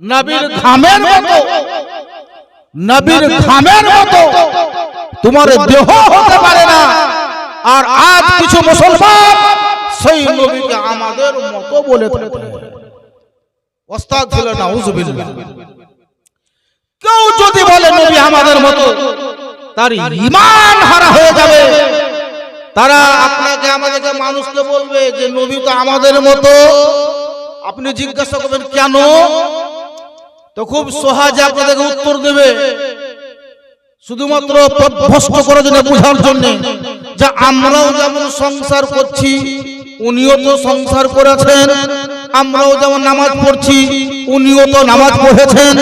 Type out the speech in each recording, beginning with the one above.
নবীর ঘামের মতো, নবীর ঘামের মতো তোমার দেহ হতে পারে না। আর আজ কিছু মুসলমান সেই নবীকে আমাদের মতো বলে থাকে। আস্তাগফিরুল্লাহ, নাউযুবিল্লাহ। কেউ যদি বলে নবী আমাদের মতো, তার ঈমান হারা হয়ে যাবে। তারা আপনাকে আমাদেরকে মানুষকে বলবে যে নবী তো আমাদের মতো। আপনি জিজ্ঞাসা করবেন কেন, তো খুব সহজে আপনাদেরকে উত্তর দেবে, শুধুমাত্র পথভ্রষ্ট করার জন্য, বোঝার জন্য যে আমরাও যেমন সংসার করছি উনিও তো সংসার করেছেন, আমরাও যেমন নামাজ পড়ছি উনিও তো নামাজ পড়েছেন,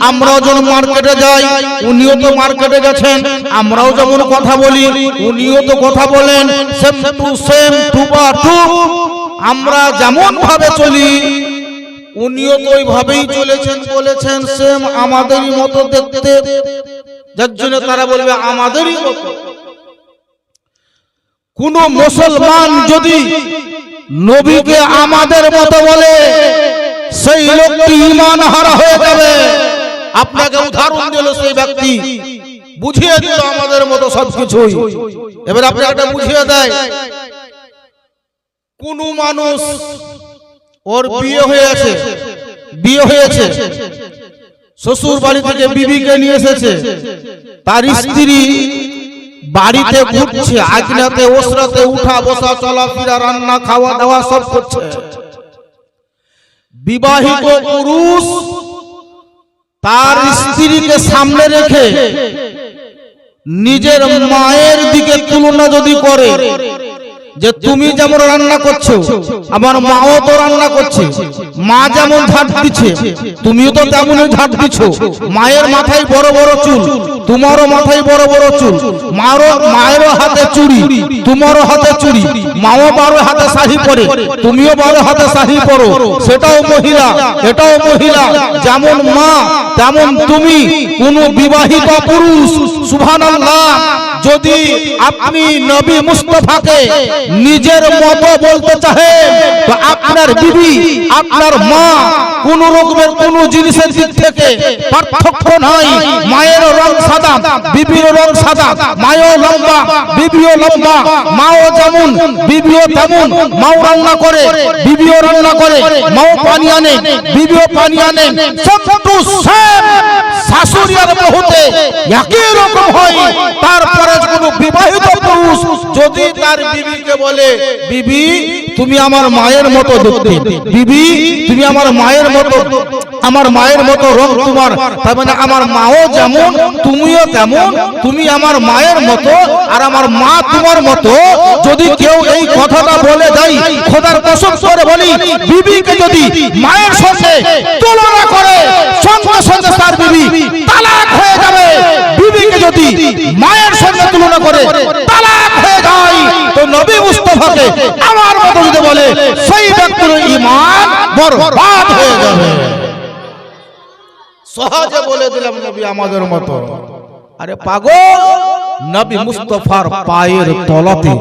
আমরাও যখন মার্কেটে যাই উনিও তো মার্কেটে গেছেন, আমরাও যেমন কথা বলি উনিও তো কথা বলেন, সেম টু সেম, টু বা টু। আমরা যেমন ভাবে চলি উনিও তো ওইভাবেই চলেছেন, বলেছেন সেম আমাদেরই মতো দেখতে, যার জন্য তারা বলবে আমাদেরই মতো। কোন মুসলমান যদি নবীকে আমাদের মতো বলে, সেই লোকটি ঈমান হারা হয়ে যাবে। আপনাকে উদাহরণ দিল সেই ব্যক্তি, বুঝিয়ে দিল আমাদের মতো সবকিছুই। এবার আপনাকে একটা বুঝিয়ে দেয়, কোন মানুষ ওর বিয়ে হয়েছে, বিয়ে হয়েছে, শ্বশুর বাড়ি থেকে বিবিকে নিয়ে এসেছে, তার স্ত্রী বাড়িতে ঘুরছে, আগনাতে ওসরাতে উঠা বসা চলাফেরা রান্না খাওয়া দাওয়া সব করছে। বিবাহিত পুরুষ তার স্ত্রীকে সামনে রেখে নিজের মায়ের দিকে তুলনা যদি করে, যে তুমি যেমন রান্না করছো আমার মাও তো রান্না করছে, মা যেমন ঝাঁট দিচ্ছে তুমিও তো তেমনই ঝাঁট দিচ্ছ, মায়ের মাথায় বড় বড় চুল তোমারও মাথায় বড় বড় চুল, মায়েরও হাতে চুড়ি তোমারও হাতে চুড়ি, মাও 12 হাতে শাড়ি পরে তুমিও 12 হাতে শাড়ি পরো, সেটাও মহিলা এটাও মহিলা, যেমন মা তেমন তুমি। কোন বিবাহিত পুরুষ সুবহানাল্লাহ যদি আপনি নবী মুস্তাফাকে নিজের মতো বলতে চাহেন, তো আপনার বিবি আপনার মা কোন রকমের কোন জিনিসের দিক থেকে পার্থক্য নাই। মায়ের রং সাদা বিবির রং সাদা, মাও লম্বা বিবিও লম্বা, মাও যেমন বিবিও তেমন, মাও রান্না করে বিবিও রান্না করে, মাও পানি আনে বিবিও পানি আনে, সব টু সেম। শাশুড়ি আর বহুতে একই রকম হয়। তারপরে কোন বিবাহিত পুরুষ যদি তার বিবিকে বলে, বিবি তুমি আমার মায়ের মতো দেখতে, বিবি তুমি আমার মায়ের মতো, আমার মায়ের মতো রং তোমার, তার মানে আমার মাও যেমন তুমিও তেমন, তুমি আমার মায়ের মতো আর আমার মা তোমার মতো। যদি কেউ এই কথাটা বলে দেয়, খোদার কসম করে বলি, বিবিকে যদি মায়ের সঙ্গে তুলনা করে সঙ্গে সঙ্গে তার বিবি তালাক হয়ে যাবে। বিবিকে যদি মায়ের সঙ্গে তুলনা করে তালাক হয়ে যায়, তো নবী মুস্তাফাকে আমার মতো যদি বলে, সেই ব্যক্তির ঈমান বরবাদ হয়ে যাবে। সহজে বলে দিলাম নবী আমাদের মতো। আরে পাগল, নবী মুস্তাফার পায়ের তলাতে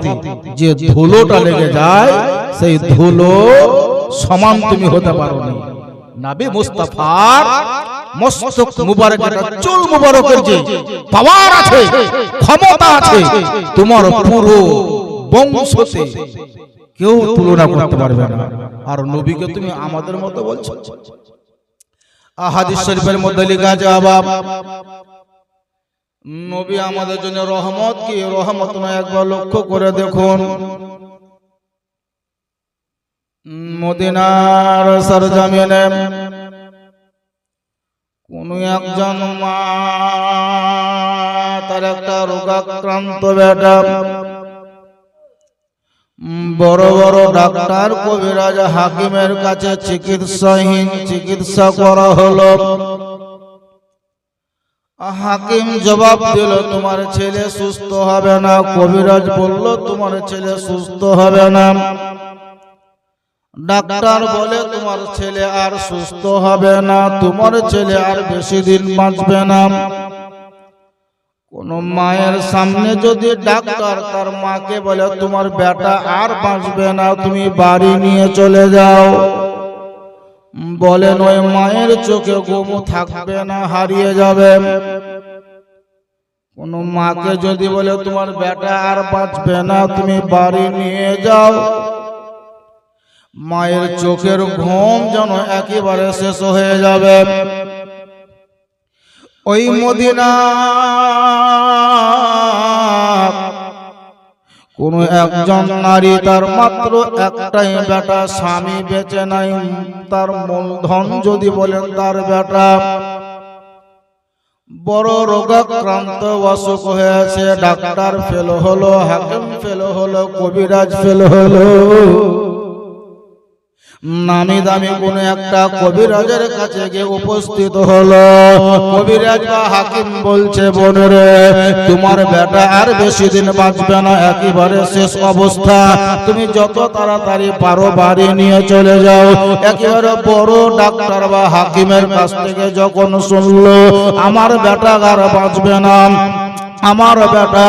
যে ধুলোটা লেগে যায়, সেই ধুলো সমান তুমি হতে পারো না। নবী মুস্তাফার মস্তক মুবারকের চুল মুবারকের যে পাওয়ার আছে, ক্ষমতা আছে, তোমার পুরো বংশতে কেউ তুলনা করতে পারবে না। আর নবীকে তুমি আমাদের মতো বলছো। হাদিস শরীফের মধ্যে লেখা আছে, নবী আমাদের জন্য রহমত, কি রহমত নয় একবার লক্ষ্য করে দেখুন। মদিনার সরজমিনে কোন একজন মা, তার একটা রোগাক্রান্ত বেটা, বড় বড় ডাক্তার কবিরাজ হাকিমের কাছে চিকিৎসা করা হলো। হাকিম জবাব দিল, তোমার ছেলে সুস্থ হবে না। কবিরাজ বলল, তোমার ছেলে সুস্থ হবে না। ডাক্তার বলে, তোমার ছেলে আর সুস্থ হবে না, তোমার ছেলে আর বেশি দিন বাঁচবে না। কোন মায়ের সামনে যদি ডাক্তার তার মাকে বলে, তোমার বেটা আর বাঁচবে না, তুমি বাড়ি নিয়ে চলে যাও, বলেন ওই মায়ের চোখে ঘুম থাকবে না, হারিয়ে যাবে। কোন মাকে যদি বলে তোমার বেটা আর বাঁচবে না, তুমি বাড়ি নিয়ে যাও, মায়ের চোখের ঘুম যেন একেবারে শেষ হয়ে যাবে। ওই মদিনা কোন একজন নারী, তার মাত্র একটাই বেটা, স্বামী বেঁচে নাই, তার মূলধন যদি বলেন তার বেটা, বড় রোগাক্রান্ত অসুখ হয়েছে, ডাক্তার ফেল হলো, হাকিম ফেল হলো, কবিরাজ ফেল হলো, নামি দামি কোন একটা কবিরাজের কাছে গিয়ে উপস্থিত হলো। কবিরাজ বা হাকিম বলছে, বোনেরে তোমার বেটা আর বেশি দিন বাঁচবে না, একেবারে শেষ অবস্থা, তুমি যত তাড়াতাড়ি পারো বাড়ি নিয়ে চলে যাও। একেবারে বড় ডাক্তার বা হাকিমের কাছ থেকে যখন শুনলো আমার বেটা আর বাঁচবে না, আমার বেটা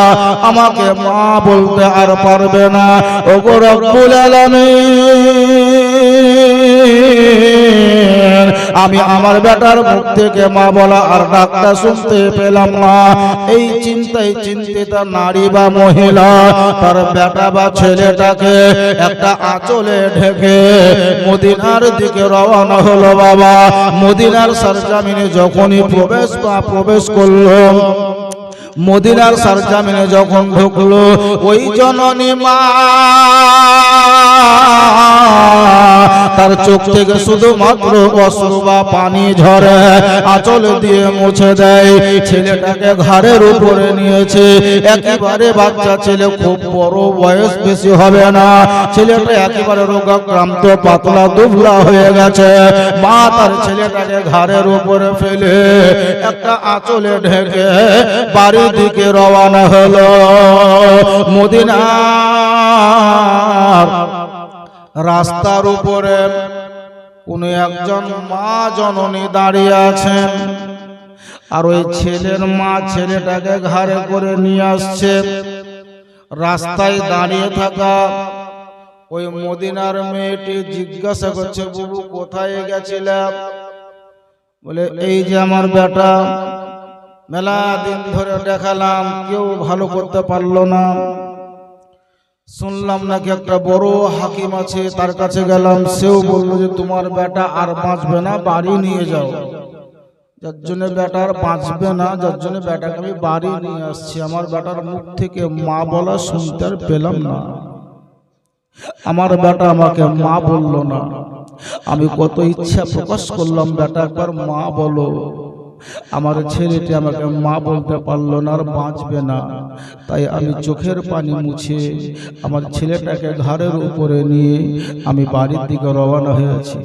আমাকে মা বলতে আর পারবে না, ওগো রব্বুল আলামিন, আমি আমার বেটার মুখ থেকে মা বলা আর ডাকটা শুনতে পেলাম না। এই চিন্তায় চিন্তিত নারী বা মহিলা তার বেটা বা ছেলেটাকে একটা আঁচলে ঢেকে মদিনার দিকে রওনা হলো। বাবা মদিনার সরজমিনে যখনই প্রবেশ করলো, মদিনার সরজমিনে যখন ঢুকলো, ওই জননী মা তার চোখ থেকে শুধুমাত্র অশ্রু বা পানি ঝরে, আঁচল দিয়ে মুছে দেয়। ছেলেটাকে ঘাড়ের উপরে নিয়েছে, একেবারে বাচ্চা ছেলে, খুব বড় বয়স বেশি হবে না, ছেলেটা একেবারে রোগাক্রান্ত, পাতলা দুবলা হয়ে গেছে। মা তার ছেলেটাকে ঘাড়ের উপরে ফেলে একটা আঁচলে ঢেকে বাড়ির দিকে রওনা হলো। মদিনার রাস্তার উপরে কোন একজন মা জননী দাঁড়িয়ে আছেন, আর ওই ছেলের মা ছেলেটাকে ঘাড়ে করে নিয়ে আসছে। রাস্তায় দাঁড়িয়ে থাকা ওই মদিনার মেয়েটি জিজ্ঞাসা করছে, বাবু কোথায় গেছিলাম? বলে এই যে আমার বেটা, মেলা দিন ধরে দেখালাম, কেউ ভালো করতে পারলো না, শুনলাম নাকি একটা বড় হাকিম আছে, তার কাছে গেলাম, সেও বললো যে তোমার বেটা আর বাঁচবে না, বাড়ি নিয়ে যাও। যার জন্য বেটা আর বাঁচবে না, যার জন্য বেটাকে আমি বাড়ি নিয়ে আসছি। আমার বেটার মুখ থেকে মা বলা শুনতে আর পেলাম না, আমার বেটা আমাকে মা বললো না। আমি কত ইচ্ছা প্রকাশ করলাম, বেটা একবার মা বলো, আমার ছেলেটি আমাকে মা বলতে পারলো না, আর বাঁচবে না। তাই আমি চোখের পানি মুছে আমার ছেলেটাকে ঘাড়ের উপরে নিয়ে আমি বাড়ির দিকে রওনা হয়েছি।